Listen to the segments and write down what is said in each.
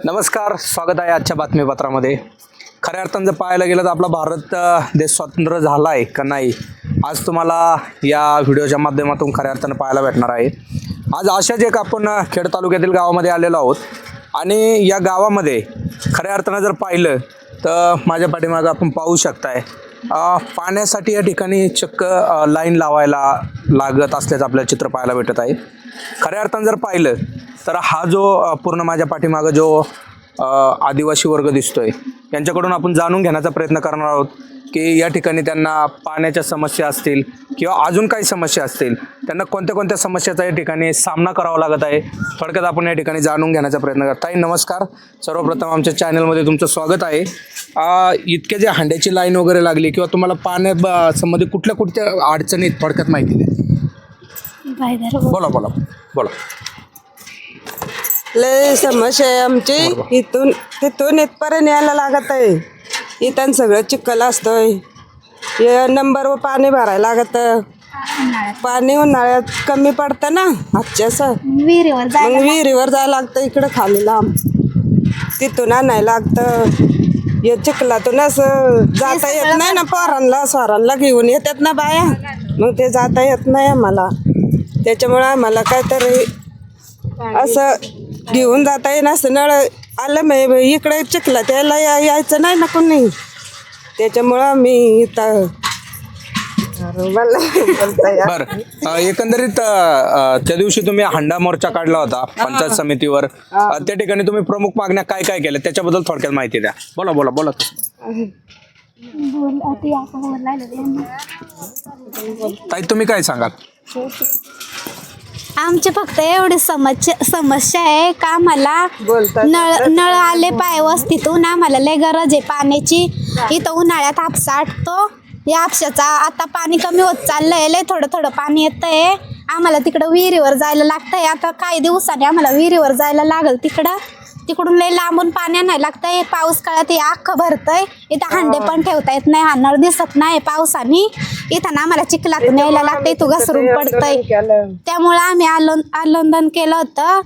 नमस्कार, स्वागत आहे आजच्या बातमीपत्रामध्ये. खऱ्या अर्थानं जर पाहायला गेलं तर आपला भारत देश स्वतंत्र झाला आहे का नाही, आज तुम्हाला या व्हिडिओच्या माध्यमातून खऱ्या अर्थानं पाहायला भेटणार आहे. आज अशाच एक आपण खेड तालुक्यातील गावामध्ये आलेलो आहोत आणि या गावामध्ये खऱ्या अर्थानं जर पाहिलं तर माझ्या पाठीमागं आपण पाहू शकताय पाण्यासाठी या ठिकाणी चक्क लाईन लावायला लागत असल्याचं आपल्याला चित्र पाहायला भेटत आहे. खऱ्या अर्थानं जर पाहिलं तर हा जो पूर्ण माझ्या पाठीमागं जो आदिवासी वर्ग दिसतोय यांच्याकडून आपण जाणून घेण्याचा प्रयत्न करणार आहोत की या ठिकाणी त्यांना पाण्याच्या समस्या असतील किंवा अजून काही समस्या असतील, त्यांना कोणत्या कोणत्या समस्याचा या ठिकाणी सामना करावा लागत आहे. थोडक्यात आपण या ठिकाणी जाणून घेण्याचा प्रयत्न करत आहे. नमस्कार, सर्वप्रथम आमच्या चॅनलमध्ये तुमचं स्वागत आहे. इतके जे हांड्याची लाईन वगैरे लागली किंवा तुम्हाला पाण्या संबंधी कुठल्या अडचणीत थोडक्यात माहिती द्या. बोला बोला बोला. लय समस्या आहे आमची. इथून तिथून इथपर्यंत यायला लागत आहे. इथं सगळं चिखल असतोय. नंबरवर पाणी भरायला लागत. पाणी उन्हाळ्यात कमी पडतं ना हातच्यास, विहिरीवर मग विहिरीवर जायला लागतं. इकडं खाली लांब तिथून आणायला लागतं. या चिखलातूनच जाता येत नाही ना. पोरांना स्वारांना घेऊन येतात ना बाया, मग ते जाता येत नाही आम्हाला. त्याच्यामुळं आम्हाला काहीतरी असं घेऊन जाता येईन. असं नळ आलं मग इकडे चिखलात यायला यायचं नाही ना कोणी. त्याच्यामुळं आम्ही इथं बरं, एकंदरीत त्या दिवशी तुम्ही हांडा मोर्चा काढला होता पंचायत समितीवर. त्या ठिकाणी तुम्ही प्रमुख मागण्या काय काय केल्या त्याच्याबद्दल थोडक्यात माहिती द्या. बोला बोला बोला. ताई, तुम्ही काय सांगाल? आमची फक्त एवढी समस्या आहे का आम्हाला नळ आले पाय वस्तीतून. आम्हाला लय गरज आहे पाण्याची. इथं उन्हाळ्यात हापसा आटतो. या हापशाचा आता पाणी कमी होत चाललंय. लय थोडं थोडं पाणी येतंय. आम्हाला तिकडं विहिरीवर जायला लागतंय. आता काही दिवसांनी आम्हाला विहिरीवर जायला लागल. तिकडून लय लांबून पाणी आणायला लागतंय. पाऊस काळात हे अख्खं भरतंय. इथं हांडे पण ठेवता येत नाही. हा नळ दिसत नाही पावसाने. इथं ना आम्हाला चिखलातून यायला लागतंय. तू घसरून पडतंय. त्यामुळं आम्ही आंदोलन केलं होतं.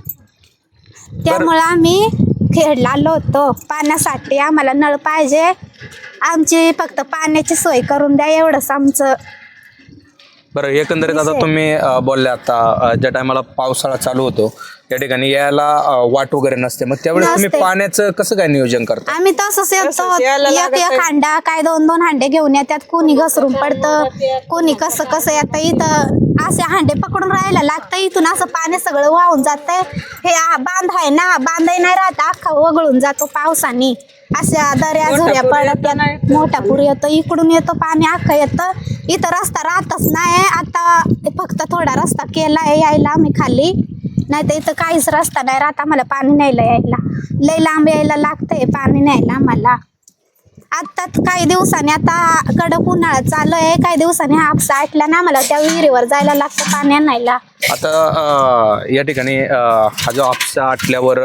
त्यामुळं आम्ही खेडला आलो होतो पाण्यासाठी. आम्हाला नळ पाहिजे. आमची फक्त पाण्याची सोय करून द्या, एवढंच आमचं. बरं, एकंदरीत आता तुम्ही बोलले आता ज्या टायमाला पावसाळा चालू होतो त्या ठिकाणी यायला वाट वगैरे नसते, मग त्यावेळेस तुम्ही पाण्याचं कसं काय नियोजन करता? आम्ही तसंच येतो. एक हांडा काय दोन हांडे घेऊन येतात. कोणी घसरून पडतं, कोणी कसं येतं. इथं असे हांडे पकडून राहायला लागतं. इथून असं पाणी सगळं वाहून जातंय. हे बांध आहे ना, बांधही नाही राहत. अख्खा वगळून जातो पावसाने. अशा दर्या झुऱ्या पडत. मोठा पूर येतो. इकडून येतो पाणी अख्खं येतं. इथं रस्ता राहतच नाही. आता फक्त थोडा रस्ता केलाय यायला आम्ही खाली, नाही तर इथं काहीच रस्ता नाही राहत. आम्हाला पाणी न्यायला यायला लय लांब यायला लागतंय पाणी न्यायला आम्हाला. आता काही दिवसांनी आता कडक उन्हाळा चालू आहे. काही दिवसांनी हापसा आटला ना आम्हाला त्या विहिरीवर जायला लागतं पाणी आणायला. आता या ठिकाणी हा जो हापसा आटल्यावर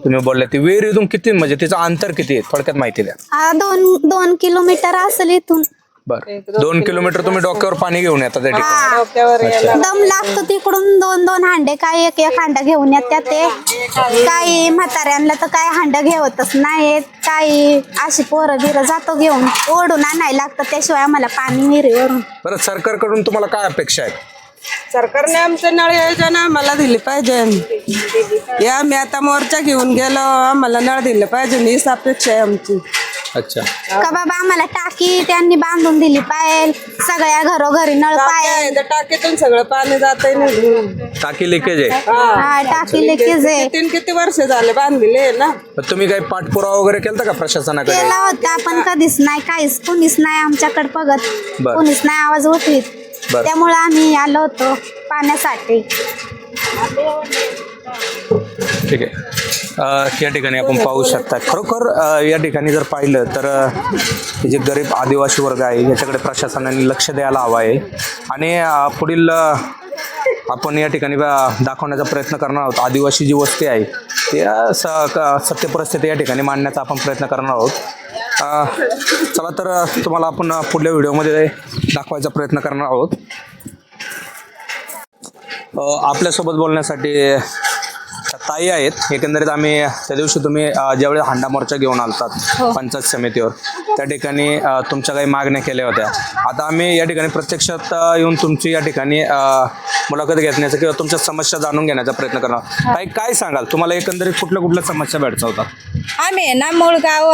तुम्ही बोलले ते विहिरीतून किती, म्हणजे तिचं अंतर किती आहे थोडक्यात माहिती द्या. 2 किलोमीटर असेल इथून. बरं, 2 किलोमीटर तुम्ही डोक्यावर पाणी घेऊन येता त्या ठिकाणी. दम लागतो तिकडून. 2 हांडे काय एक हांडा घेऊन येतात. ते काही म्हाताऱ्यांना तर काय हांडा घेवतच नाहीत. काही अशी पोरं बिरं जातो घेऊन, ओढून आणायला लागतं. त्याशिवाय आम्हाला पाणी विहिरीवरून. बरं, सरकारकडून तुम्हाला काय अपेक्षा आहे? सरकारने आमचं नळ योजना आम्हाला दिली पाहिजे. या मी आता मोर्चा घेऊन गेलो. आम्हाला नळ दिलं पाहिजे हीच अपेक्षा आहे आमची. अच्छा, का बाबा आम्हाला टाकी त्यांनी बांधून दिली पाहिजे. सगळ्या घरोघरी नळ पाहिजे. टाकीतून सगळं पाणी जातंय ना. टाकी लिकेज आहे. हा, टाकी लिकेज आहे. किती वर्ष झाले बांधलेले ना. तुम्ही काही पाठपुरावा वगैरे केला का प्रशासनाकडे? केला होता पण कधीच नाही. काहीच कोणीच नाही आमच्याकडे बघत. कोणीच नाही आवाज उठवीत. त्यामुळे आम्ही आलो होतो पाण्यासाठी. ठीक आहे. या ठिकाणी आपण पाहू शकता खरोखर या ठिकाणी जर पाहिलं तर जे गरीब आदिवासी वर्ग आहे याच्याकडे प्रशासनाने लक्ष द्यायला हवं आहे. आणि पुढील आपण या ठिकाणी दाखवण्याचा प्रयत्न करणार आहोत. आदिवासी जी वस्ती आहे ते सत्य परिस्थिती या ठिकाणी मांडण्याचा आपण प्रयत्न करणार आहोत. चला तर तुम्हाला आपण पुढल्या व्हिडिओमध्ये दाखवायचा प्रयत्न करणार आहोत. आपल्यासोबत बोलण्यासाठी ताई आहेत. एकंदरीत आम्ही त्या दिवशी तुम्ही ज्यावेळी हांडा मोर्चा घेऊन आलतात पंचायत समितीवर, त्या ठिकाणी तुमच्या काही मागण्या केल्या होत्या. आता आम्ही या ठिकाणी प्रत्यक्षात येऊन तुमची या ठिकाणी मुलाखत घेण्याचा किंवा तुमच्या समस्या जाणून घेण्याचा प्रयत्न करणार. ताई, काय सांगाल, तुम्हाला एकंदरीत कुठल्या समस्या भेडसावतात? आम्ही आहे ना, मूळ गाव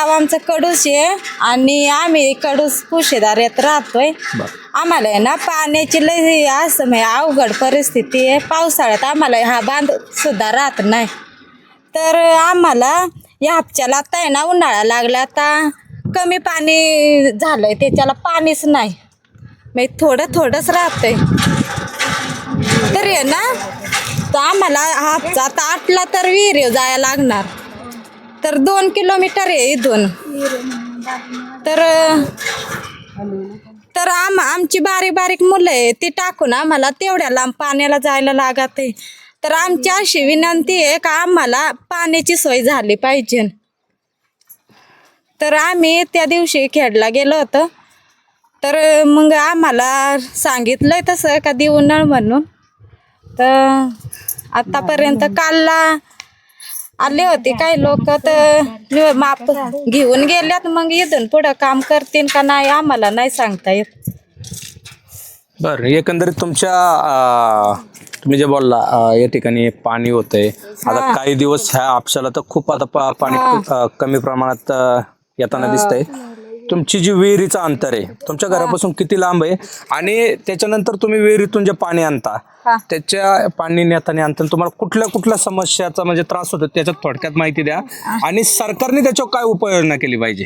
आमचं कडूस आहे आणि आम्ही कडूस कुशेदाऱ्यात राहतोय. आम्हाला आहे ना पाण्याची लई असं म्हणजे अवघड परिस्थिती आहे. पावसाळ्यात आम्हाला हा बांध सुद्धा राहत नाही. तर आम्हाला या हापच्याला आता आहे ना उन्हाळा लागला, आता कमी पाणी झालंय, त्याच्याला पाणीच नाही, म्हणजे थोडंच राहतंय. तरी आहे ना, तर आम्हाला हापचा आता आटला तर विहीर जायला लागणार, तर 2 किलोमीटर आहे इथून. तर आमची बारीक मुलं आहे, ती टाकून आम्हाला तेवढ्या लांब पाण्याला जायला लागत आहे. तर आमची अशी विनंती आहे का आम्हाला पाण्याची सोय झाली पाहिजे. तर आम्ही त्या दिवशी खेडला गेलो होतो, तर मग आम्हाला सांगितलंय तसं का देऊ नळ म्हणून. तर आतापर्यंत कालला आले होते काही लोक, तर माप घेऊन गेल्यात. मग इथून पुढं काम करतील का नाही आम्हाला नाही सांगता येत. बरं, एकंदरीत तुम्ही जे बोलला या ठिकाणी पाणी होतंय, आता काही दिवस ह्या आपशाला तर खूप आता पाणी कमी प्रमाणात येताना दिसतंय. तुमची जी विहिरीचं अंतर आहे तुमच्या घरापासून किती लांब आहे, आणि त्याच्यानंतर तुम्ही विहिरीतून जे पाणी आणता त्याच्या पाणी नेताना आणताना तुम्हाला कुठल्या समस्याचा म्हणजे त्रास होतो त्याच्यात थोडक्यात माहिती द्या, आणि सरकारने त्याच्यावर काय उपाययोजना केली पाहिजे?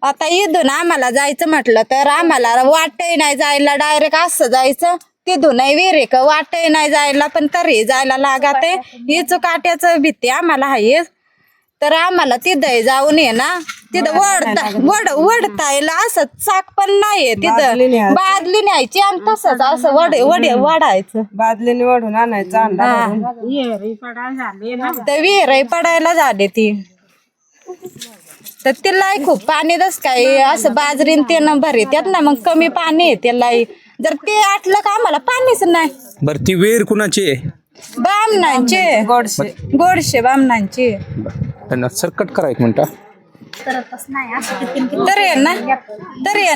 आता इथून आम्हाला जायचं म्हटलं तर आम्हाला वाटही नाही जायला, डायरेक्ट असं जायचं. तिथूनही विहिरी का वाटही नाही जायला, पण तरी जायला लागत आहे. हिच काट्याचं भीती आम्हाला आहे. तर आम्हाला तिथं जाऊन ये ना, तिथं वडता येईल असं चाक पण नाहीये तिथं. बादली न्यायची आणि तसंच असं वडायचं, बादलीने वडून आणायचं. तर विहीरही पडायला झाली ती. तर तिलाही खूप पाणी दस काय असं बाजरीन ते भरीत येत ना, मग कमी पाणी आहे त्यालाही. जर ते आटलं का आम्हाला पाणीच नाही. बरं, ती विहीर कुणाची आहे? बामणांचे, गोडशे बामणांचे. धन्यवाद सर. कट करा 1 मिनिट. तरी आहे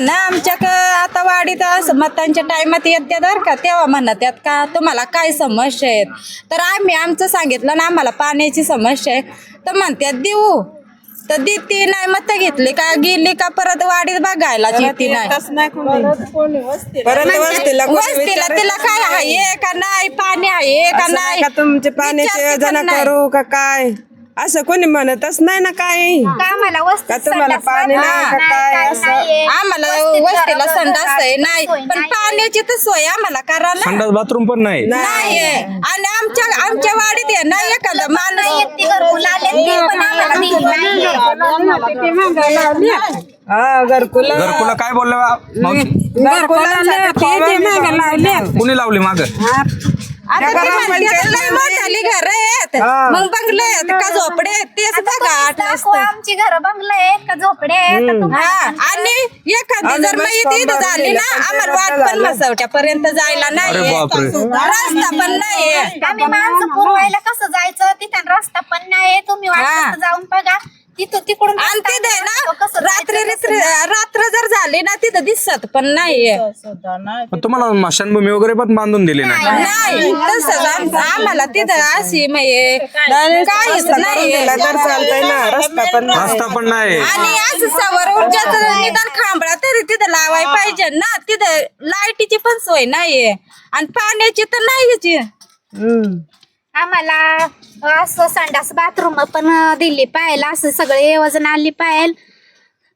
ना आमच्या आता वाडीत असं मतांच्या टायमात येतात बरं का, तेव्हा म्हणतात का तुम्हाला काय समस्या आहेत. तर आम्ही आमचं सांगितलं ना आम्हाला पाण्याची समस्या आहे, तर म्हणतात देऊ. तर देती नाही, मत घेतली का गेली का परत वाडीत बघायला येते नाही. वस्तीला तिला काय आहे का नाही, पाणी आहे का नाही, तुमचे पाण्याची योजना करू का काय असं कोणी म्हणतच नाही ना. काय का तुम्हाला पाणी नाही का काय असं? आम्हाला वस्तीला संडास आहे नाही, पण पाण्याची तर सोय आम्हाला करा ना. संडास बाथरूम पण नाही. आणि आमच्या वाडीत आहे ना एखादा माणूस घरकुला काय बोललं कुणी लावली माग? मोठाली घर आहेत, मग बंगले आहेत का झोपडे आहेत तेच बघा. आमची घर बंगले आहेत का झोपडे आहेत. आणि एखादी जर माहिती झाली ना आम्हाला वाट पण मसवट्यापर्यंत जायला नाही, रस्ता पण नाही. आम्ही माणसं पुरवायला कसं जायचं, तिथं रस्ता पण नाही. तुम्ही वाटत जाऊन बघा तिकडून. आणि तिथे ना रात्र जर झाली ना तिथं दिसत पण नाहीये. तुम्हाला स्मशानभूमी वगैरे पण बांधून दिली नाही, तसंच आम्हाला तिथं अशी काहीच नाही, रस्ता पण नाही. आणि असं सौर ऊर्जाचं निदान खांबळा तरी तिथं लावायला पाहिजे ना. तिथं लाईटीची पण सोय नाहीये आणि पाण्याची तर नाहीच. आम्हाला असं संडास बाथरूम पण दिली पाहिजे, असं सगळे योजना आली पाहिजे.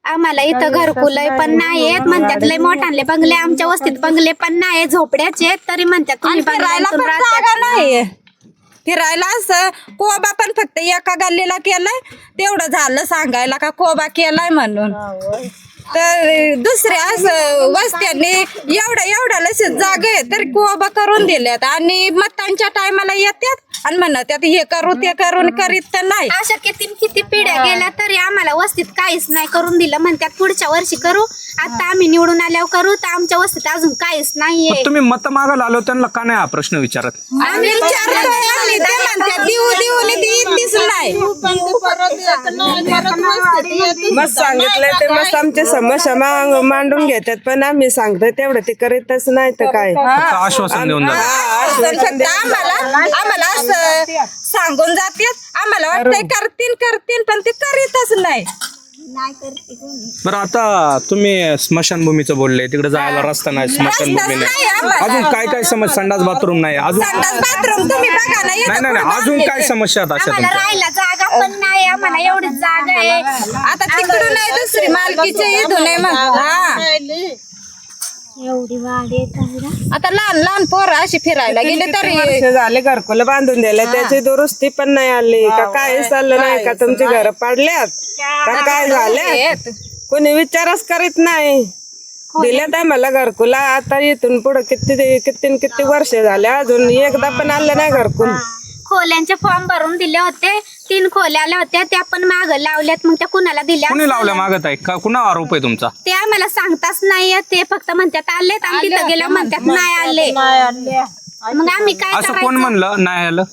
आम्हाला इथं घरकुल पण नाहीयेत, म्हणतात लय मोठाले बंगले, आमच्या वस्तीत बंगले पण नाही, झोपड्याचे. तरी म्हणतात तुम्ही जागा नाहीये फिरायला. असं कोबा पण फक्त एका गल्लीला केलाय, तेवढं झालं सांगायला का कोबा केलाय म्हणून. तर दुसऱ्या असं वस्त्यांनी एवढ्या जागा आहे तरी कोबा करून दिल्यात, आणि मतांच्या टायमाला येतात आणि म्हणत त्यात हे करू ते करून करीत तर नाही. अशा किती पिढ्या गेल्या तरी आम्हाला वस्तीत काहीच नाही करून दिलं. म्हणतात पुढच्या वर्षी करू, आता आम्ही निवडून आल्यावर करू, तर आमच्या वस्तीत अजून काहीच नाहीये. मग तुम्ही मत मागायला आलो त्यांना का नाही हा प्रश्न विचारत? आम्ही विचारतोय, आम्ही ते म्हणतात दिस नाही. मग सांगितलंय ते मस्त आमच्या समस्या मांडून घेतात, पण आम्ही सांगतोय तेवढं ते करीतच नाही तर काय. फक्त आश्वासन देऊन जातात. फक्त आम्हाला असं सांगून जातात. आम्हाला वाटतंय करतील पण ते करीतच नाही. बरं, आता तुम्ही स्मशानभूमीचं बोलले, तिकडे जायला रस्ता नाही, स्मशानभूमी नाही, अजून काय काय समस्या? संडास बाथरूम नाही, अजून संडास बाथरूम तुम्ही बघा ना, इथं नाही, अजून काय समस्या आहेत अशा आम्हाला तुमच्या? राहायला जागा पण नाही, आम्हाला एवढीच जागा आहे. आता तिकडून नाही दुसरी मालकीचे इथून आहे एवढी वाढ येत. आता लहान पोरं अशी फिरायला गेले तरी वर्ष झाले घरकुलं बांधून दिले, त्याची दुरुस्ती पण नाही आली का, काय चाललं नाही का, तुमची घर पाडल्यात का काय झाले, कोणी विचारच करीत नाही. दिल्यात आम्हाला घरकुला, आता इथून पुढे किती वर्ष झाले अजून एकदा पण आलं नाही घरकुल. खोल्यांचे फॉर्म भरून दिले होते, 3 खोल्या आल्या होत्या, त्या पण माग लावल्यात. मग त्या कुणाला दिल्या? कुणी लावल्या मागत आहे का? कुणा आरोप आहे तुमचा? ते आम्हाला सांगताच नाहीये. ते फक्त म्हणतात आलेत, आम्ही तिथं गेल्या म्हणतात नाही आले. मग आम्ही काय असं कोण करायचं? म्हणलं नाही आलं?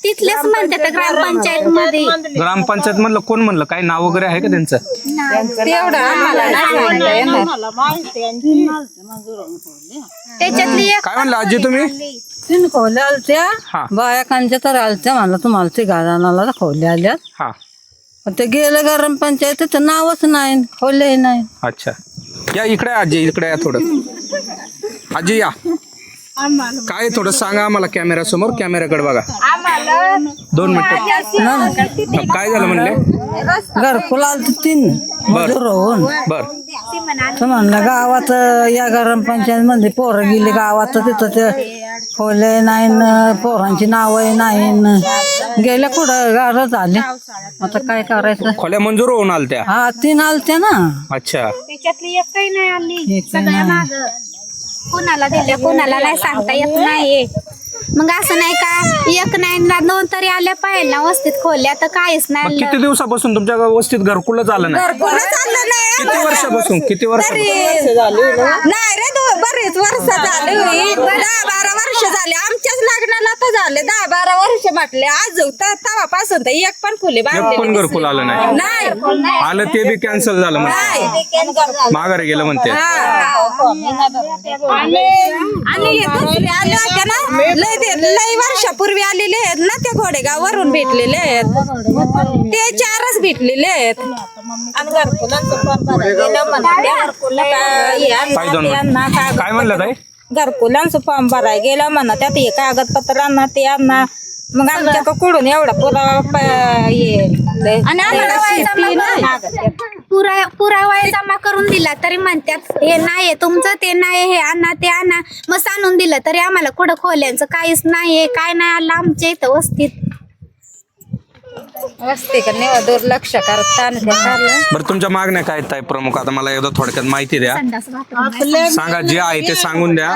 तिथलेच म्हणतात ग्रामपंचायत मध्ये. ग्रामपंचायत मधलं कोण म्हणलं? काही नाव वगैरे आहे का त्यांचं? तेवढं आम्हाला नाही त्याच्यातली एक काय म्हणलं आजी तुम्ही? 3 खोल्या आलत्या, हा. बायकांच्या तर आलत्या, म्हणलं तुम्हाला 3 जणाला खोल्या आल्यात. हा, पण ते गेलं ग्रामपंचायतीचं नावच नाही, खोल्याही नाही. अच्छा. या इकडे आजी, इकडे या थोडं. आजी या. काय थोडं सांगा आम्हाला कॅमेरा समोर, कॅमेराकडे बघा. 2 मिनिटं. काय झालं म्हणले? घरकुल आलत 3 मजूर होऊन. बर, तर म्हणलं गावात या ग्रामपंचायत मध्ये पोरं गेली गावात, तिथं ते खोले नाही न पोरांची नावही नाही न. गेल्या कुठं गार झाले, आता काय करायचं. खोल्या मंजूर होऊन आलत्या? हा 3 आलत्या ना. अच्छा. त्याच्यातली एक काही नाही आली. एक काही सगळ्या नाही. माग कुणाला दिल्या कुणाला नाही सांगता येत नाही. मग असं नाही का, एक नाही ना 2 तरी आल्या पाहिजे ना वस्तीत खोल्या, तर काहीच मग नाही. किती दिवसापासून तुमच्या व्यवस्थित घरकुलच आलं नाही? चाललं नाही. किती वर्षापासून? नाही रे, बरेच वर्ष झाले, 10-12 वर्ष झाले. आमच्याच लग्नाला तर झाले 10-12 वर्ष म्हटले. आज तेव्हापासून तर एक पण खोली एक बांधली पण घरकुल आलं नाही? नाही. आलं ते बी कॅन्सल झालं म्हणते, माघारी गेलं म्हणते. आणि हे दुसरे आले होते ना, लय वर्षापूर्वी आलेले आहेत ना, ते घोडेगाववरून भेटलेले आहेत, ते 4च भेटलेले आहेत. काय म्हणलं ताई? घरकुलांचं फॉर्म भराय गेला म्हणा, त्यात हे कागदपत्र आणा ते आणा. मग आमच्या कुठून एवढा पुरावा आणि पुरावा जमा करून दिला तरी म्हणतात हे नाही तुमचं, ते नाही, हे आणा ते आणा. मग सांगून दिलं तरी आम्हाला कुठं खोल्यांचं काहीच नाहीये, काय नाही आलं आमच्या इथं वस्तीत. वस्ती का नाही, दुर्लक्ष करता. बरं, तुमच्या मागण्या काय ताई प्रमुख? आता मला एकदा थोडक्यात माहिती द्या, सांगा, जे आहे ते सांगून द्या.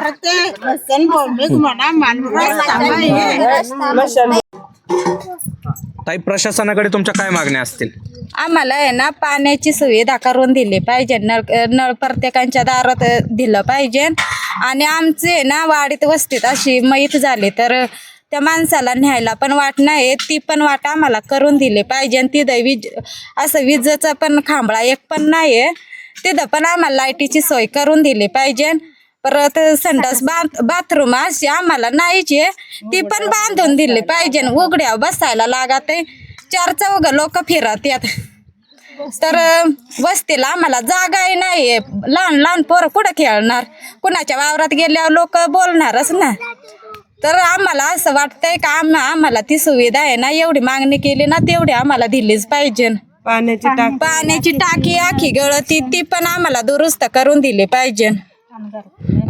ताई, प्रशासनाकडे तुमच्या काय मागण्या असतील? आम्हाला आहे ना पाण्याची सुविधा करून दिली पाहिजे, नळ प्रत्येकांच्या दारात दिलं पाहिजे. आणि आमचे ना वाडीत वस्तीत अशी मैत झाली तर त्या माणसाला न्यायला पण वाट नाही, ती पण वाट आम्हाला करून दिली पाहिजे. तिथं असं विजेचा पण खांबळा एक पण नाही आहे, तिथं पण आम्हाला लाईटीची सोय करून दिली पाहिजे. परत संडास बाथरूम अशी आम्हाला नाहीच आहे, ती पण बांधून दिली पाहिजे. उघड्यावर बसायला लागत आहे, 4 लोक फिरत येत, तर वस्तीला आम्हाला जागाही नाही आहे. लहान पोरं कुठं खेळणार, कुणाच्या वावरात गेल्यावर लोक बोलणारच ना. तर आम्हाला असं वाटतंय का आम्हाला ती सुविधा आहे ना, एवढी मागणी केली ना तेवढी आम्हाला दिलीच पाहिजे. पाण्याची टाकी आखी गळती, ती पण आम्हाला दुरुस्त करून दिली पाहिजे.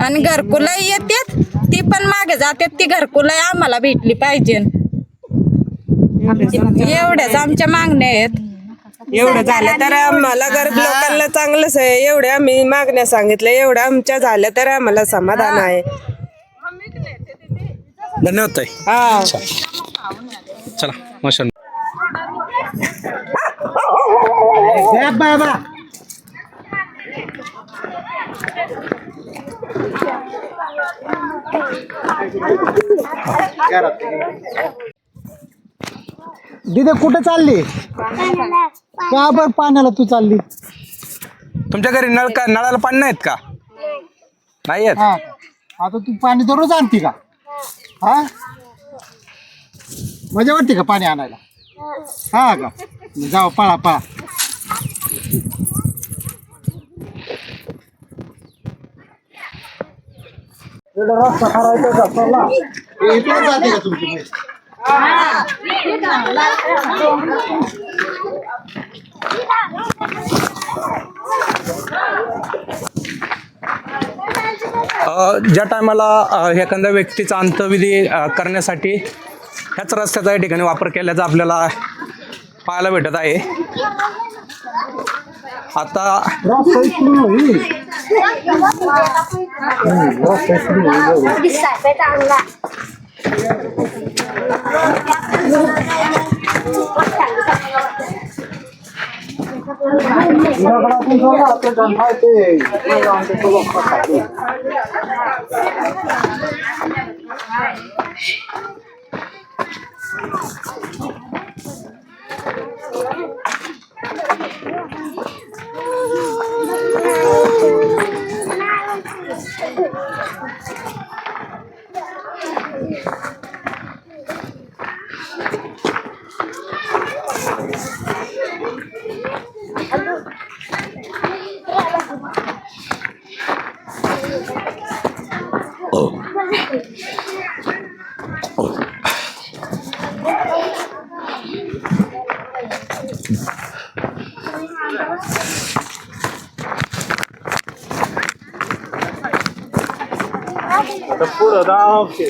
आणि घरकुलं येतात, ती पण मागे जातात, ती घरकुलं आम्हाला भेटली पाहिजे. एवढ्याच आमच्या मागण्या आहेत. एवढं झालं तर आम्हाला गरीब लोकांना चांगलंच आहे. एवढ्या आम्ही मागण्या सांगितल्या, एवढ्या आमच्या झाल्या तर आम्हाला समाधान आहे. धन्यवाद ताई. हा. चला मशान. दिदे कुठे चालली का बर पाण्याला तू चालली तुमच्या घरी नळाला पाणी नाहीत का? नाही आहेत. हा आता तू पाणी दररोज आणती का? हा मजा वाटते का पाणी आणायला? हा का जाऊ पळा पळा. रस्ता करायचा का चला इथून जाते का तुमची म्हैस? ज्या टायमाला एखाद्या व्यक्तीचा अंत्यविधी करण्यासाठी ह्याच रस्त्याचा या ठिकाणी वापर केल्याचा आपल्याला पाहायला भेटत आहे. आता रस्ता इकडून होईल. रस्ता इकडून होईल. तुझ्याकडे आपण जाऊ आता जनता येते. आमच्या सोबत खाते. पुढं धावते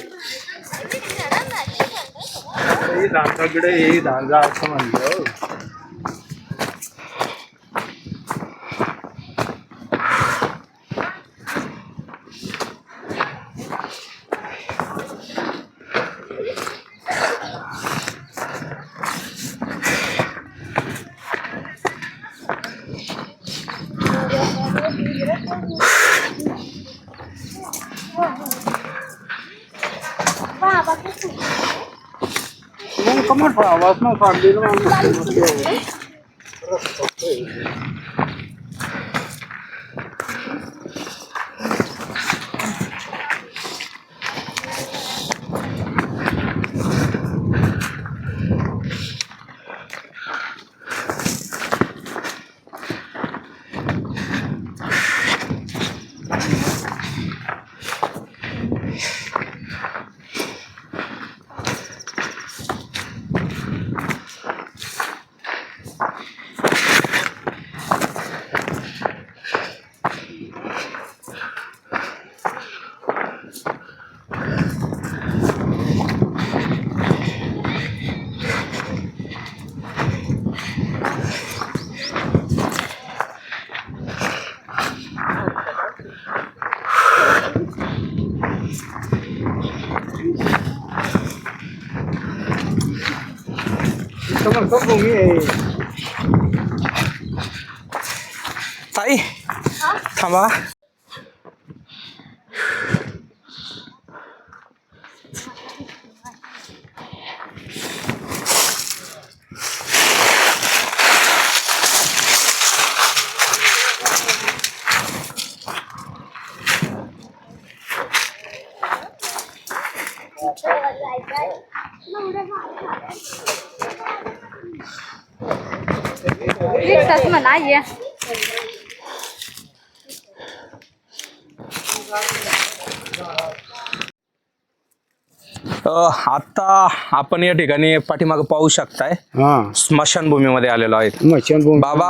धानकडे हे धान जायचं म्हणलं. कमर आवाज ना काढलेलं ताई थांबा. आता आपण या ठिकाणी पाठीमागे पाहू शकताय स्मशानभूमीमध्ये आलेलो आहे. बाबा,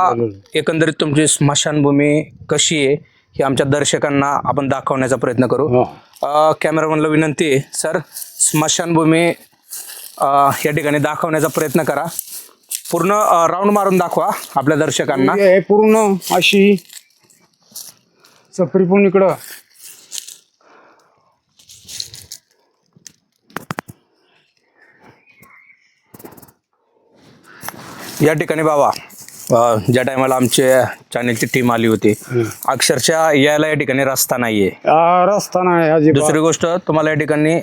एकंदरीत तुमची स्मशानभूमी कशी आहे हे आमच्या दर्शकांना आपण दाखवण्याचा प्रयत्न करू. कॅमेरामॅनला विनंती आहे, सर स्मशानभूमी या ठिकाणी दाखवण्याचा प्रयत्न करा. पूर्ण राऊंड मारून दाखवा आपल्या दर्शकांना. पूर्ण अशी चपरी पण इकडं या ठिकाणी बाबा ज्या टायमाला आमचे चॅनलची टीम आली होती अक्षरशः यायला या ठिकाणी रस्ता नाहीये. रस्ता नाही अजिबात. दुसरी गोष्ट तुम्हाला या ठिकाणी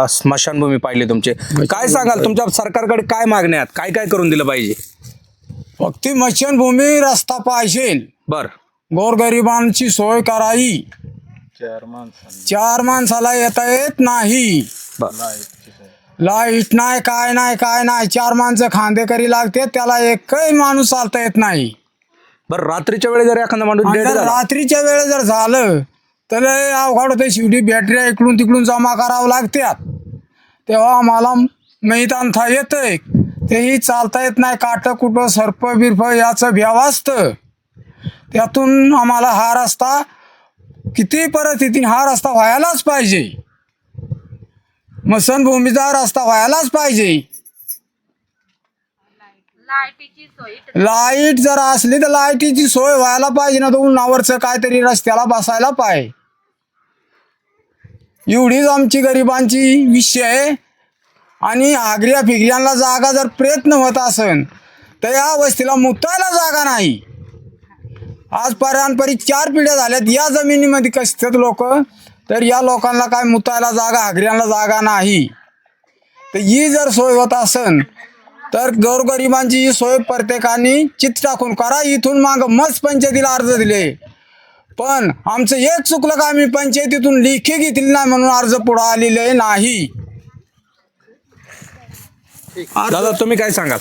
स्मशानभूमी पाहिली तुमचे. काय सांगाल तुमच्या सरकारकडे काय मागण्या आहेत, काय काय करून दिलं पाहिजे? फक्त स्मशानभूमी रस्ता पाहिजे. बर गोरगरिबांची सोय करावी. 4 माणसाला येता येत नाही. लाईट नाही, काय नाही, काय नाही. 4 माणसं खांदेकरी लागते, त्याला एकही माणूस चालता येत नाही. बर रात्रीच्या वेळी जर एखादा माणूस आणि dead जर झाला, रात्रीच्या वेळे जर झालं तर लय अवघड होते. शेवटी बॅटऱ्या इकडून तिकडून जमा करावं लागतात. तेव्हा आम्हाला माहीत आणता येतंय, तेही चालता येत नाही. काटं कुठं सर्प बिरप याचं भ्याव असतं. त्यातून आम्हाला हा रस्ता किती परिस्थितीने हा रस्ता व्हायलाच पाहिजे. स्मशानभूमीचा रस्ता व्हायलाच पाहिजे. लाईट जर असली तर लाईटीची सोय व्हायला पाहिजे ना. तर उन्हावरचं काहीतरी रस्त्याला बसायला पाहिजे. एवढीच आमची गरिबांची विषय आहे. आणि आगऱ्या फिगऱ्यांना जागा जर प्रयत्न होत असेल तर या वस्तीला मुतायला जागा नाही. आज पारंपरी 4 पिढ्या झाल्यात या जमिनीमध्ये कसतात लोक, तर या लोकांना काय मुतायला जागा, आगऱ्यांना जागा नाही. तर ही जर सोय होत असेल तर गोरगरिबांची ही सोय प्रत्येकाने चित टाकून करा. इथून माग मस्त पंचायतीला अर्ज दिले, पण आमचं एक चुकलं का आम्ही पंचायतीतून लेखी घेतली नाही म्हणून अर्ज पुढे आलेले नाही. दादा तुम्ही काय सांगाल?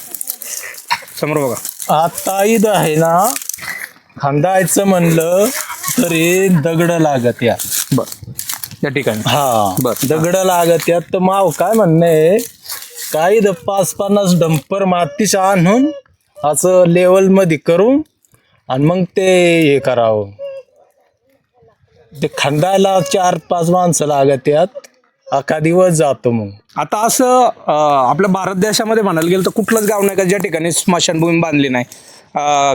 समोर बघा. आता ईद आहे ना, खांदायचं म्हणलं तरी दगड लागत या. बर या ठिकाणी हा दगड लागत यात. तर माव काय म्हणणं आहे, काही 50 डंपर मातीच्या आणून असं लेवल मध्ये करून आणि मग ते हे करावं. ते खंडायला 4-5 माणसं लागत यात, अख्खा दिवस जातो. मग आता असं आपल्या भारत देशामध्ये म्हणायला गेलं तर कुठलंच गाव नाही का ज्या ठिकाणी स्मशानभूमी बांधली नाही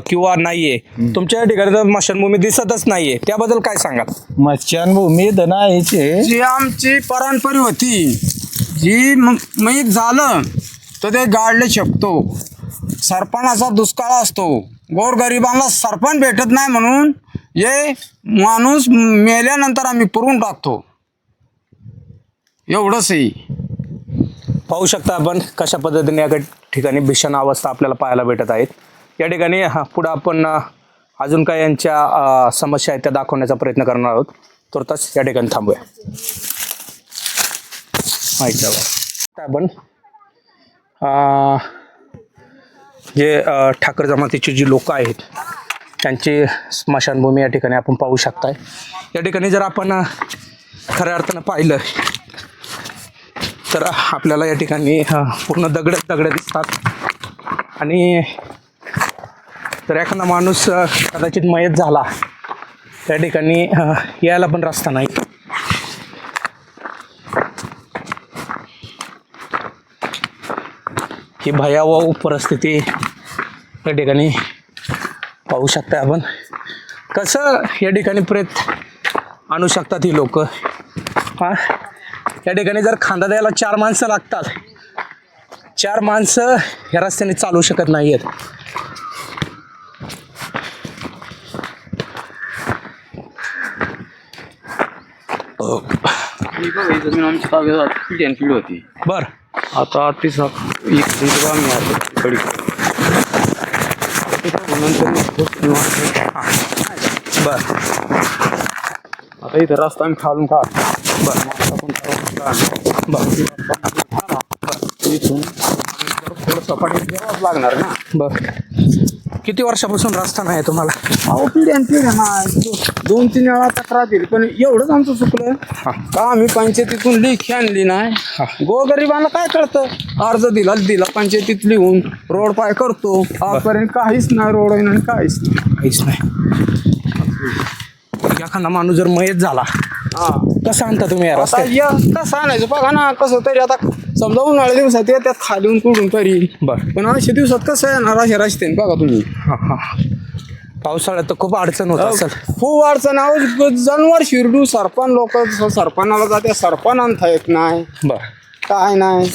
किंवा नाहीये. तुमच्या या ठिकाणी तर स्मशानभूमी दिसतच नाहीये, त्याबद्दल काय सांगाल? स्मशानभूमी धनायचे जी आमची परंपरा होती, जी माहीत झालं तर ते गाडले शकतो. सरपणाचा दुष्काळ असतो, गोरगरिबांना सरपण भेटत नाही म्हणून हे माणूस मेल्यानंतर आम्ही पुरून टाकतो. एवढंच आहे. पाहू शकता आपण कशा पद्धतीने या ठिकाणी भीषण अवस्था आपल्याला पाहायला भेटत आहेत. या ठिकाणी पुढं आपण अजून काय यांच्या समस्या आहेत त्या दाखवण्याचा प्रयत्न करणार आहोत. तुर्तास या ठिकाणी थांबूया. माहिती आपण जे ठाकर जमातीची जी लोक आहेत त्यांची स्मशानभूमी या ठिकाणी आपण पाहू शकताय. या ठिकाणी जर आपण खऱ्या अर्थानं पाहिलं तर आपल्याला या ठिकाणी पूर्ण दगड दिसतात. आणि जर एखादा माणूस कदाचित मयत झाला त्या ठिकाणी यायला पण रस्ता नाही. ही भयावह परिस्थिती या ठिकाणी पाहू शकता आपण. कसं या ठिकाणी प्रेत आणू शकतात ही लोक. या ठिकाणी जर खांदा द्यायला 4 माणसं लागतात. 4 माणसं ह्या रस्त्याने चालू शकत नाही आहेत. जमीन आमची कागदात पिढी आणि पिढी होती. बर आता तीच एक आम्ही आलो कडी बर आता इथं रस्ता आम्ही खालून काढ. इथून थोडं सपाटी द्यावंच लागणार ना. बर किती वर्षापासून रस्ता नाही तुम्हाला? अहो पिढ्या पिढ्या ना 2-3 वेळा तक्रार दिली, पण एवढंच आमचं चुकलं का आम्ही पंचायतीतून लेखी आणली नाही. गोरगरिबांना काय कळतं, अर्ज दिला पंचायतीत लिहून रोड पाय करतो. आजपर्यंत काहीच नाही, रोड आणि काहीच नाही. एखादा माणूस जर मयत झाला कसं आणता तुम्ही या आता रस्त्यात? कसं आणायचं बघा ना. कसं तरी आता समजा उन्हाळ्या दिवसात येतात खालीहून कुठून तरी, पण अशा दिवसात कसं येणार असे रस्ते बघा तुम्ही. पावसाळ्यात तर खूप अडचण होत असेल. खूप अडचण आहे. जनावर शिरडू सरपण लोक सरपणाला जाते, सरपण आणता येत नाही, बर काय नाही.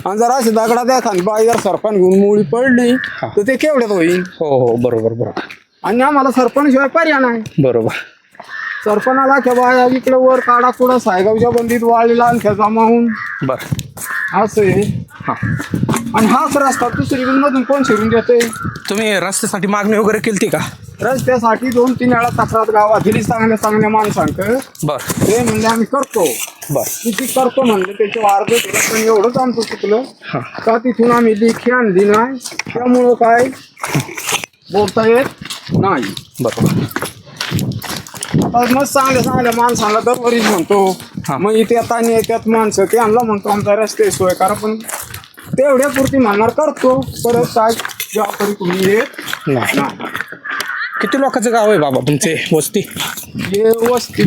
आणि जर असे दगडात एखादी बाई जर सरपण घेऊन मुळी पडली तर ते केवढ्यात होईल. हो हो बरोबर बरोबर आणि आम्हाला सरपणाशिवाय पर्याय नाही. बरोबर. सरपणाला त्या बाया इकडे वर काढा कुठं सायगावच्या बंदीत वाळीला आणि त्या जमावून बरं. असं आहे. हां, आणि हाच रस्ता दुसरीकडून मधून कोण शिरून देते. तुम्ही रस्त्यासाठी मागणी वगैरे केली का? रस्त्यासाठी 2-3 वेळा तक्रार गावातील चांगल्या माणसांक बरं ते म्हणजे आम्ही करतो. बरं. किती करतो म्हणजे त्याचे अर्ज केलं पण एवढंच आमचं चुकलं हां. का तिथून आम्ही लेखी आणली नाही. त्यामुळं काय बोलता येत नाही. बरोबर. आता मग चांगल्या माणसाला दरवरीच म्हणतो. हां. मग इथे आता येतात माणसं ते आणला म्हणतो आमचा रस्ते सोय करा, पण तेवढ्या पुरती म्हणणार करतो. परत काय व्यापारी कुणी येत नाही. किती लोकांचं गाव आहे बाबा तुमचे वस्ती? हे वस्ती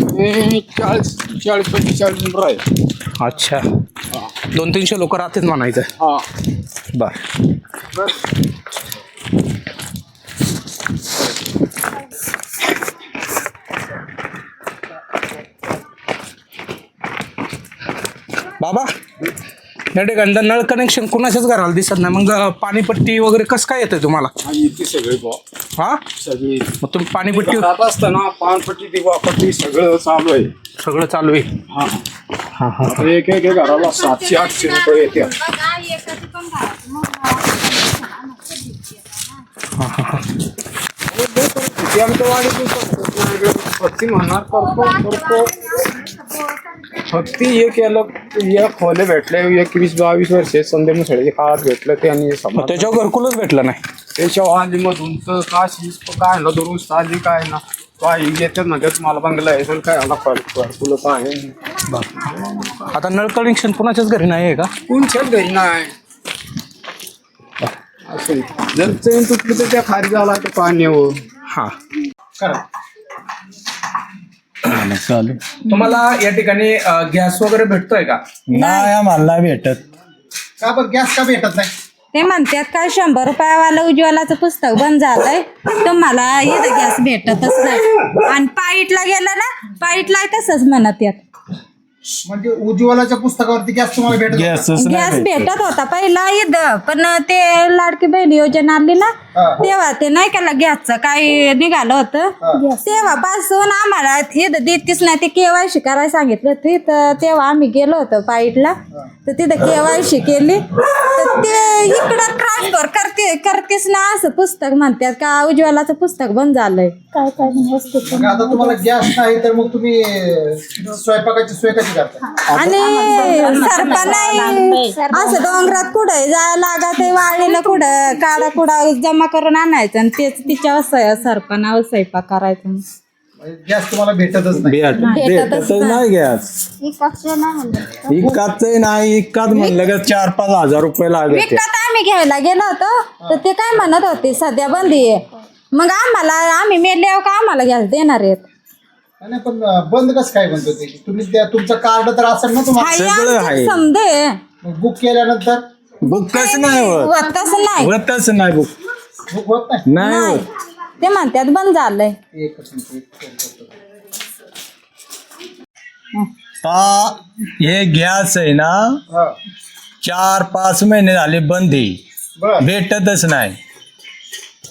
40-45 नंबर आहे. अच्छा, 200-300 लोक राहतात म्हणायचं. हा बरं. बाबा या ठिकाणी नळ कनेक्शन कुणाच्याच घराला दिसत नाही, मग पाणीपट्टी वगैरे कसं काय येतं तुम्हाला? इथे सगळे हा सगळी मग तुम्ही पाणीपट्टी राहत असताना पानपट्टी दिवापट्टी सगळं चालू आहे. सगळं चालू आहे? हा हां हां. आता एक घराला 700-800 रुपये येते. आमचं वाढीत पत्ती म्हणणार करतो. फक्त हे केलं एक खोले भेटले 21-22 वर्षे संध्या मुसळ्याच्या काळात भेटलं ते. आणि मग त्याच्यावर घरकुलच भेटलं नाही? त्याच्या आलीमधून तर काय ना दुरुस्त आली काय ना काय येतात ना त्यात मला बंगला आहे तर काय आला घरकुलं काय. आता नळ कनेक्शन कुणाच्याच घरी नाही आहे का? कोणच्याच घरी नाही. असं जर चैन तुटली तर त्या खाली झाला तर पाण्यावर. हां. चालू तुम्हाला या ठिकाणी गॅस वगैरे भेटतोय का? नाही आम्हाला नाही भेटत. का बरं गॅस का भेटत नाही? ते म्हणतात काय 100 रुपयावाला उज्ज्वलाचं पुस्तक बंद झालंय, तुम्हाला इथं गॅस भेटतच नाही. आणि पाईटला गेलं ना, पाईटला तसंच म्हणत यात म्हणजे उज्ज्वलाच्या पुस्तकावरती गॅस तुम्हाला भेटत गॅसच गॅस नाही भेटत होता पहिला इथं, पण ते लाडकी बहीण योजना आली ना तेव्हा ते नाही का गॅसचं काही निघालं होतं, तेव्हापासून आम्हाला इथं देतीच नाही. ते KYC करायला सांगितलं होती, तर तेव्हा आम्ही गेलो होतो पाईटला, तर तिथं KYC केली, तर ते इकडं ट्रान्सफर करतेच ना असं पुस्तक म्हणतात का उज्ज्वलाचं पुस्तक बंद झालंय. आता तुम्हाला गॅस नाही तर मग तुम्ही स्वयंपाकाची सोय कशी करता? आणि सरपण नाही असं डोंगरात कुठं जायला लागत, वाळीला कुठं काडा कुडा जमा करून आणायचं आणि तेच तिच्यावर सरपणावर स्वयंपाक करायचं. गॅस तुम्हाला भेटतच नाही. भेटतच नाही गॅस. इकाच नाही. इकाच म्हणलं का 4-5 हजार रुपये लागत. विकत आम्ही घ्यायला गेलो होतो तर ते काय म्हणत होते सध्या बंदी आहे, मग आम्ही मेल्यावर का आम्हाला गॅस देणार आहेत? नाही पण बंद कसं काय म्हणतो ते? तुम्ही तुमचं कार्ड तर असेल ना तुम्हाला? सगळं आहे. समजे बुक केल्यानंतर बुक कसं नाही होत? होतच नाही. होतच नाही बुक. बुक होत नाही. नाही नाही. होत. ते म्हणतात बंद झालंय. हे गॅस आहे ना 4-5 महिने झाले बंद आहे. बरं. भेटतच नाही.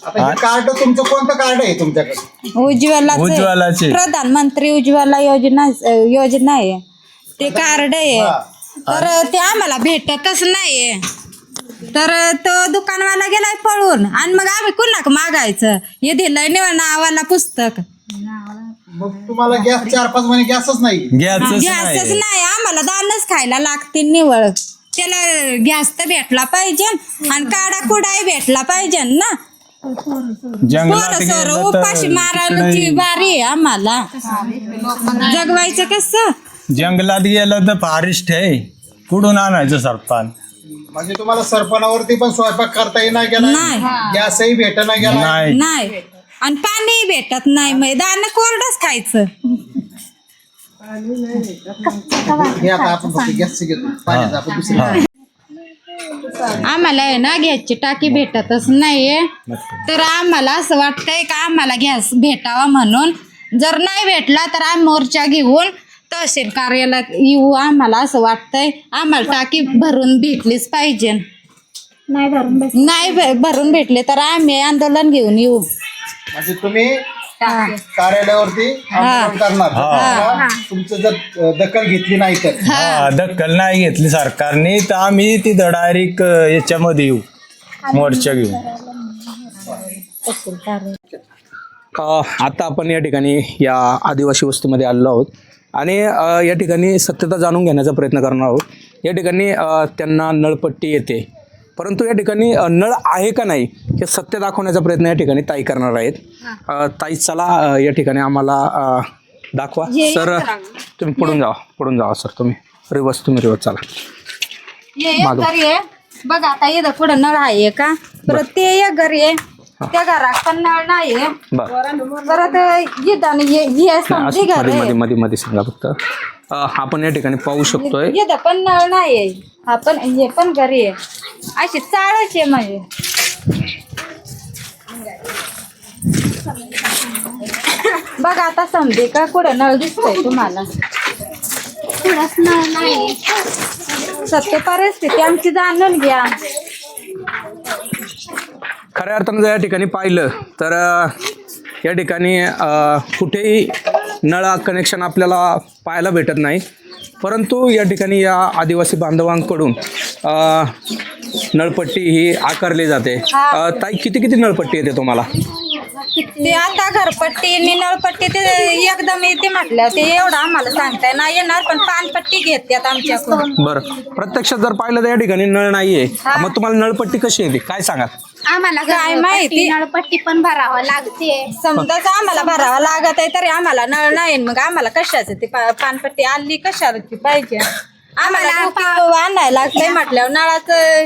आता हे कार्ड तुमचं कोणतं कार्ड आहे तुमच्याकडे? उज्ज्वलाचे. प्रधानमंत्री उज्ज्वला योजना आहे, ते कार्ड आहे, तर ते आम्हाला भेटतच नाहीये. तर तो दुकानवाला गेलाय पळून आणि मग आम्ही कुणाक मागायचं? हे दिलंय नावाला पुस्तक, मग तुम्हाला गॅस 4-5 महिने गॅसच नाही. गॅसच गॅसच नाही. नाही. आम्हाला दानच खायला लागते निवळ. त्याला गॅस तर भेटला पाहिजे आणि काडा कुडाही भेटला पाहिजे ना. जंगलात पोरं सोरं गेलं उपाशी मारायची तर बारी आहे आम्हाला. जगवायचं कसं? जंगलात गेलं तर फॉरेस्ट आहे, कुठून आणायचं सरपण? म्हणजे तुम्हाला सरपणावरती पण स्वयंपाक करता येणार गेला नाही. गॅसही भेटणार गेला नाही. नाही. आणि पाणी भेटत नाही, मैदान कोरडच खायचं. हे आता आपण फक्त गॅसचं घेतो, पाण्याचं आपण दुसरं. आम्हाला आहे ना गॅसची टाकी भेटतच नाहीये, तर आम्हाला असं वाटतंय का आम्हाला गॅस भेटावा म्हणून. जर नाही भेटला तर आम्ही मोर्चा घेऊन तहसील कार्यालयात येऊ आम्हाला असं वाटतंय. आम्हाला टाकी भरून भेटलीच पाहिजे. नाही भरून भेटले तर आम्ही आंदोलन घेऊन येऊ. म्हणजे तुम्ही कार्यालयावरती आंदोलन करणार तुमचं जर दखल घेतली नाही तर. दखल नाही घेतली सरकारने तर आम्ही तिथं डायरेक्ट याच्यामध्ये येऊ, मोर्चा घेऊ. आता आपण या ठिकाणी या आदिवासी वस्तीमध्ये आलेलो आहोत आणि या ठिकाणी सत्यता जाणून घेण्याचा प्रयत्न करणार आहोत. या ठिकाणी त्यांना नळपट्टी येते, परंतु या ठिकाणी नळ आहे का नाही हे सत्य दाखवण्याचा प्रयत्न या ठिकाणी ताई करणार आहेत. ताई चला या ठिकाणी आम्हाला दाखवा. सर तुम्ही पुढून जावा सर. तुम्ही रिवर्स चला. घरी आहे बघा. आता इथं पुढं नळ आहे का? परत ते एक घरी आहे, त्या घरात पण नळ नाही. परत मध्ये सांगा फक्त. आपण या ठिकाणी पाहू शकतोय इथं पण नळ नाही. आपण हे पण घरी आहे. अशी चाळच आहे म्हणजे. बघा आता समजे का कुठं नळ दिसतोय तुम्हाला? थोडाच नळ नाही. सत्य परिस्थिती आमची जाणून घ्या. खऱ्या अर्थानं जर या ठिकाणी पाहिलं तर या ठिकाणी कुठेही नळ कनेक्शन आपल्याला पाहायला भेटत नाही, परंतु या ठिकाणी या आदिवासी बांधवांकडून नळपट्टी ही आकारली जाते. ताई किती नळपट्टी येते तुम्हाला? ते आता घरपट्टी आणि नळपट्टी ते एकदम येते म्हटलं ते एवढं आम्हाला सांगताय नाही येणार, पण पानपट्टी घेतात आमच्याकडून. बरं, प्रत्यक्षात जर पाहिलं तर या ठिकाणी नळ नाहीये, मग तुम्हाला नळपट्टी कशी येते काय सांगा? आम्हाला काय माहिती नळपट्टी पण भरावं लागते. समजाच आम्हाला भरावं लागत आहे तरी आम्हाला नळ नाही. मग आम्हाला कशाचं ती पानपट्टी आली कशाची पाहिजे? आम्हाला आणायला लागतंय म्हटल्यावर नळाचं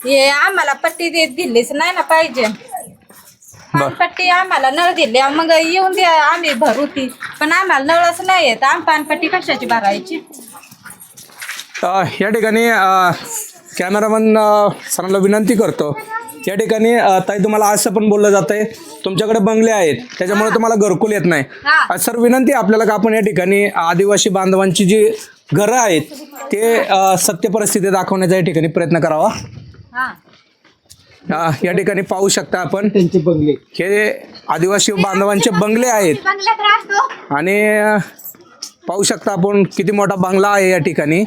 हे आम्हाला पट्टी दिलीच नाही ना पाहिजे. पानपट्टी आम्हाला नळ दिली मग येऊन द्या आम्ही भरू ती, पण आम्हाला नळच नाही येत. आम्ही पानपट्टी कशाची भरायची? या ठिकाणी कॅमेरामन सरांना विनंती करतो. या ठिकाणी ताई तुम्हाला असं पण बोललं जात आहे तुमच्याकडे बंगले आहेत त्याच्यामुळे तुम्हाला घरकुल येत नाही. सर विनंती आपल्याला का आपण या ठिकाणी आदिवासी बांधवांची जी घरं आहेत ते सत्य परिस्थिती दाखवण्याचा या ठिकाणी प्रयत्न करावा. या ठिकाणी पाहू शकता आपण त्यांचे बंगले हे आदिवासी बांधवांचे बंगले आहेत आणि पाहू शकता आपण किती मोठा बंगला आहे या ठिकाणी.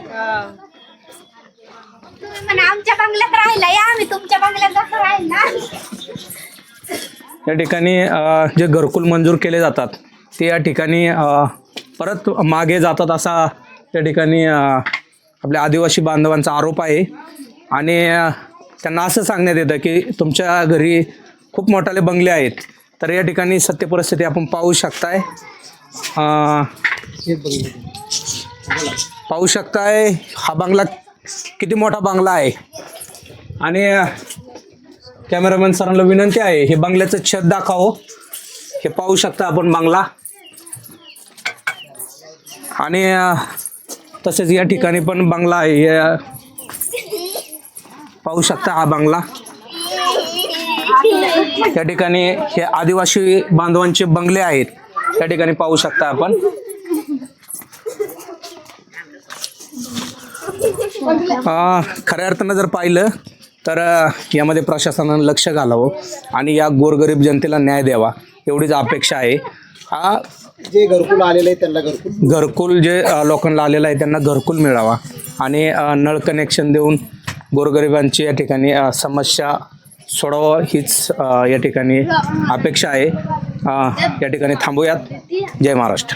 आमच्या बंगल्यात राहिला या आम्ही तुमच्या बंगल्यात राहिला. या ठिकाणी जे घरकुल मंजूर केले जातात ते या ठिकाणी परत मागे जातात असा या ठिकाणी आपल्या आदिवासी बांधवांचा आरोप आहे आणि त्यांना असं सांगण्यात येतं की तुमच्या घरी खूप मोठाले बंगले आहेत. तर या ठिकाणी सत्य परिस्थिती आपण पाहू शकताय. पाहू शकताय हा बंगला किती मोठा बंगला आहे आणि कॅमेरामॅन सरांना विनंती आहे हे बंगल्याचं छत दाखव. हे पाहू शकता आपण बंगला आणि तसेच या ठिकाणी पण बंगला आहे. पाहू शकता हा बंगला. या ठिकाणी हे आदिवासी बांधवांचे बंगले आहेत. त्या ठिकाणी पाहू शकता आपण. खऱ्या अर्थानं जर पाहिलं तर यामध्ये प्रशासनानं लक्ष घालावं आणि या गोरगरीब जनतेला न्याय द्यावा एवढीच अपेक्षा आहे. जे घरकुल आलेलं आहे त्यांना घरकुल जे लोकांना आलेलं आहे त्यांना घरकुल मिळावा आणि नळ कनेक्शन देऊन गोरगरिबांची या ठिकाणी समस्या सोडावं हीच या ठिकाणी अपेक्षा आहे. या ठिकाणी थांबूयात. जय महाराष्ट्र.